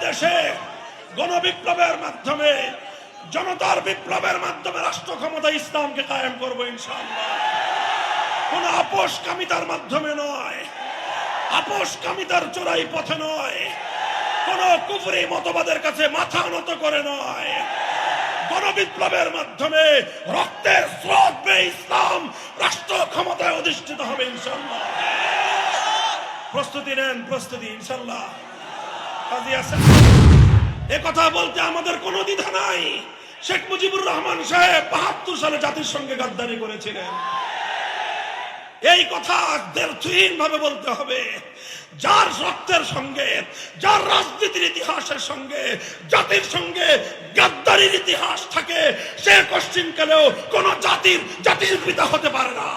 দেশে গণবিপ্লবের মাধ্যমে, জনতার বিপ্লবের মাধ্যমে রাষ্ট্র ক্ষমতা ইসলামকে কায়েম করব ইনশাআল্লাহ। কোন আপোষকামিতার মাধ্যমে নয়, আপোষকামিতার চোরাই পথে নয়, কোন কুফরি মতবাদের কাছে মাথা নত করে নয়, গণবিপ্লবের মাধ্যমে রক্তের স্রোত বেয়ে ইসলাম রাষ্ট্র ক্ষমতায় অধিষ্ঠিত হবে ইনশাআল্লাহ। প্রস্তুতি নেন, প্রস্তুতি ইনশাআল্লাহ। এ কথা বলতে আমাদের কোনো দ্বিধা নাই। শেখ মুজিবুর রহমান সাহেব ৭২ সালে জাতির সঙ্গে গাদ্দারি করেছিলেন। এই কথা দ্ব্যর্থহীন ভাবে বলতে হবে। যার রক্তের সঙ্গে, যার রাজনীতির ইতিহাসের সঙ্গে জাতির সঙ্গে গাদ্দারির ইতিহাস থাকে, সে কোশ্চিনকালেও কোন জাতির পিতা হতে পারে না।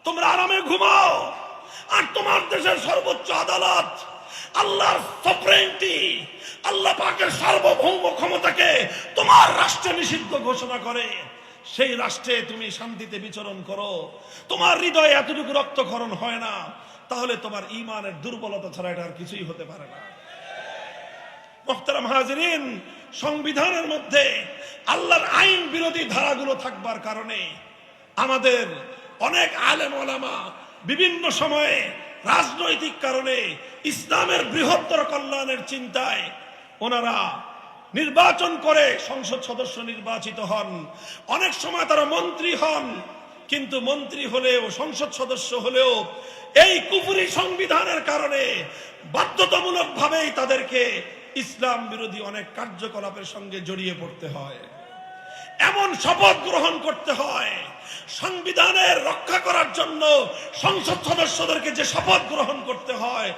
তোমরা আরামে ঘুমাও, আর তোমার দেশের সর্বোচ্চ আদালত আল্লাহর সফরেনিটি, আল্লাহ পাকের সার্বভৌম ক্ষমতাকে তোমার রাষ্ট্রে নিষিদ্ধ ঘোষণা করে। সেই রাষ্ট্রে তুমি শান্তিতে বিচরণ করো, তোমার হৃদয়ে এতটুকু রক্তক্ষরণ হয় না, তাহলে তোমার ঈমানের দুর্বলতা ছাড়া এটা আর কিছুই হতে পারে না। মুহতারাম হাজিরিন, সংবিধানের মধ্যে আল্লাহর আইন বিরোধী ধারাগুলো থাকবার কারণে আমাদের অনেক আলেম ওলামা বিভিন্ন সময়ে রাজনৈতিক কারণে ইসলামের বৃহত্তর কল্যাণের চিন্তায় ওনারা নির্বাচন করে সংসদ সদস্য নির্বাচিত হন। অনেক সময় তারা মন্ত্রী হন, কিন্তু মন্ত্রী হলেও, সংসদ সদস্য হলেও এই কুফরি সংবিধানের কারণে বাধ্যতামূলক ভাবেই তাদেরকে ইসলাম বিরোধী অনেক কার্যকলাপের সঙ্গে জড়িয়ে পড়তে হয়। এমন শপথ গ্রহণ করতে হয়, সংবিধানের রক্ষা করার জন্য সংসদ সদস্যদেরকে যে শপথ গ্রহণ করতে হয়,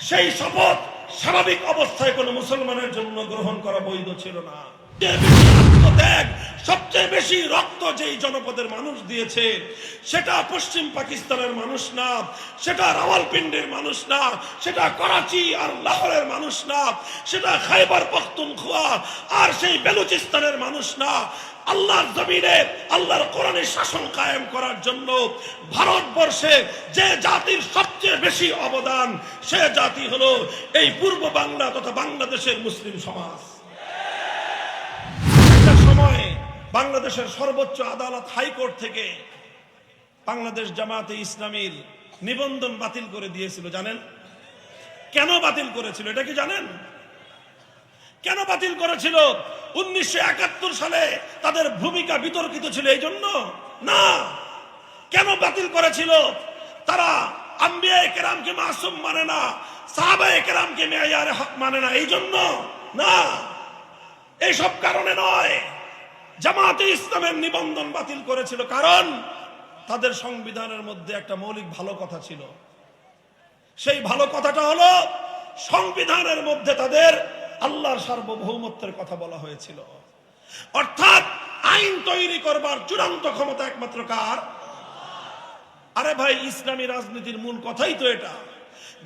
সেই শপথ স্বাভাবিক অবস্থায় কোনো মুসলমানের জন্য গ্রহণ করা বৈধ ছিল না। সবচেয়ে বেশি রক্ত যেই জনপদের মানুষ দিয়েছে, সেটা পশ্চিম পাকিস্তানের মানুষ না, সেটা রাওয়ালপিন্ডির মানুষ না, সেটা করাচি আর লাহোরের মানুষ না, সেটা খাইবার পখতুনখোয়া আর সেই বেলুচিস্তানের মানুষ না। আল্লাহর জমিনে আল্লাহর কোরআনের শাসন কায়েম করার জন্য ভারতবর্ষে যে জাতির সবচেয়ে বেশি অবদান, সে জাতি হলো এই পূর্ব বাংলা তথা বাংলাদেশের মুসলিম সমাজ। একটা সময় বাংলাদেশের সর্বোচ্চ আদালত হাইকোর্ট থেকে বাংলাদেশ জামাতে ইসলামীর নিবন্ধন বাতিল করে দিয়েছিল। জানেন কেন বাতিল করেছিল? এটা কি জানেন কেন বাতিল করেছিল? 1971 সালে তাদের ভূমিকা বিতর্কিত ছিল এই জন্য না। কেন বাতিল করেছিল? তারা আম্বিয়ায়ে কেরামকে মাসুম মানে না, সাহাবায়ে কেরামকে মেয়ারে হক মানে না, এই জন্য না, এইসব কারণে নয়। জামাতে ইসলামের নিবন্ধন বাতিল করেছিল কারণ তাদের সংবিধানের মধ্যে একটা মৌলিক ভালো কথা ছিল। সেই ভালো কথাটা হলো সংবিধানের মধ্যে তাদের আল্লাহর সার্বভৌমত্বের কথা বলা হয়েছিল। অর্থাৎ আইন তৈরি করবার চূড়ান্ত ক্ষমতা একমাত্র কার? আরে ভাই, ইসলামী রাজনীতির মূল কথাই তো এটা।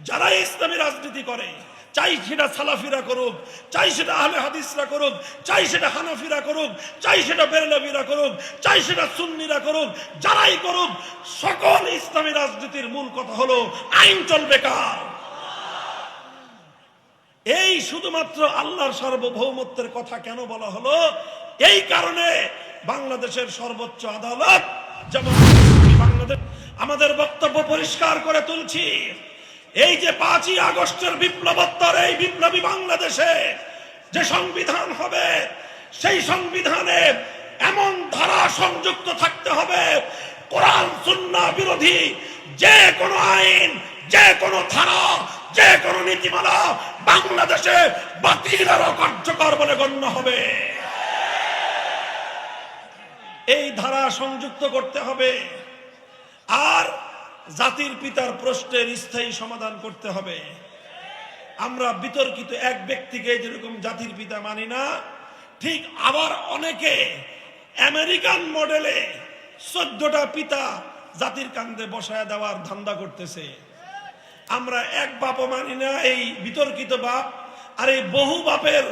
যারা ইসলামী রাজনীতি করে, চাই সেটা সালাফিরা করুক, চাই সেটা আহলে হাদিসরা করুক, চাই সেটা হানাফিরা করুক, চাই সেটা বেরলভীরা করুক, চাই সেটা সুন্নিরা করুক, যারাই করুক, সকল ইসলামী রাজনীতির মূল কথা হলো আইন চলবে কার? এই শুধুমাত্র আল্লাহর সার্বভৌমত্বের কথা কেন বলা হলো? এই কারণে বাংলাদেশের সর্বোচ্চ আদালত যেমন বাংলাদেশ, আমাদের বক্তব্য পরিষ্কার করে তুলছি, এই যে 5ই আগস্টের বিপ্লবোত্তর এই বিপ্লবী বাংলাদেশে যে সংবিধান হবে, সেই সংবিধানে এমন ধারা সংযুক্ত থাকতে হবে, কোরআন সুন্নাহ বিরোধী যে কোনো আইন, যে কোনো ধারা, যে কোনো নীতিমালা বাংলাদেশে বাতিল আর অকার্যকর বলে গণ্য হবে। এই ধারা সংযুক্ত করতে হবে। আর জাতির পিতার প্রশ্নের স্থায়ী সমাধান করতে হবে। আমরা বিতর্কিত এক ব্যক্তিকে যেরকম জাতির পিতা মানি না, ঠিক আবার অনেকে আমেরিকান মডেলে 14টা পিতা জাতির কান্দে বসায় দেওয়ার ধান্দা করতেছে। আমরা এক বাপও মানি না, এই বিতর্কিত বাপ আর এই বহু বাপের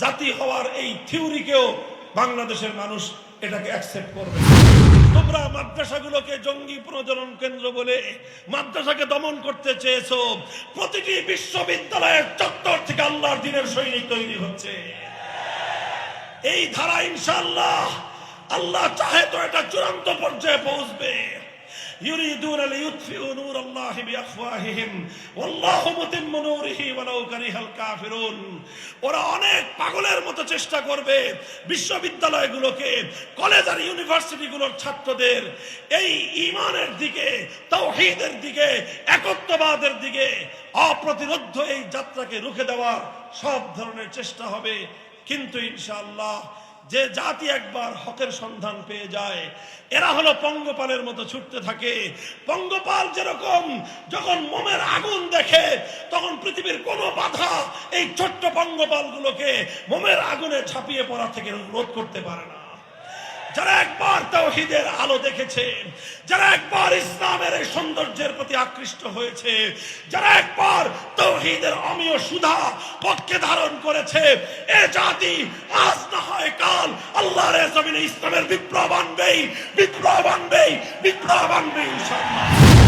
জাতি হওয়ার এই থিওরিকেও বাংলাদেশের মানুষ এটাকে অ্যাকসেপ্ট করবে। তোমরা মাদ্রাসাগুলোকে জঙ্গি প্রজনন কেন্দ্র বলে মাদ্রাসাকে দমন করতে চেয়েছো। প্রতিটি বিশ্ববিদ্যালয়ের চত্বর থেকে আল্লাহর দ্বীনের সৈনিক তৈরি হচ্ছে। এই ধারা ইনশাআল্লাহ আল্লাহ চাহে তো এটা চূড়ান্ত পর্যায়ে পৌঁছবে। ইউরিদুনা লিইউতফিউ নূরাল্লাহি বিআফওয়াহিহিম ওয়াল্লাহু মুতিম্মু নূরিহি ওয়ালাউ কারিহাল কাফিরুন। ওরা অনেক পাগলের মতো চেষ্টা করবে বিশ্ববিদ্যালয়গুলোকে, কলেজ আর ইউনিভার্সিটিগুলোর ছাত্রদের এই ঈমানের দিকে, তাওহীদের দিকে, একত্ববাদের দিকে অপ্রতিরোধ্য এই যাত্রাকে রুখে দেওয়ার সব ধরনের চেষ্টা হবে। কিন্তু ইনশাআল্লাহ যে জাতি একবার হকের সন্ধান পেয়ে যায়, এরা হলো পঙ্গপালের মতো ছুটতে থাকে। পঙ্গপাল যেরকম যখন মোমের আগুন দেখে তখন পৃথিবীর কোনো বাধা এই ছোট্ট পঙ্গপালগুলোকে মোমের আগুনে ঝাঁপিয়ে পড়া থেকে রোধ করতে পারে না। যারা একবার তাওহীদের আলো দেখেছে, যারা একবার ইসলামের এই সৌন্দর্যের প্রতি আকৃষ্ট হয়েছে, যারা একবার তাওহীদের অমীয় সুধা পক্ষে ধারণ করেছে, এ জাতি আজ না হয় কাল আল্লাহর জমিনে ইসলামের বিপ্লব আনবেই, বিপ্লব আনবেই, বিপ্লব আনবেই ইনশাআল্লাহ।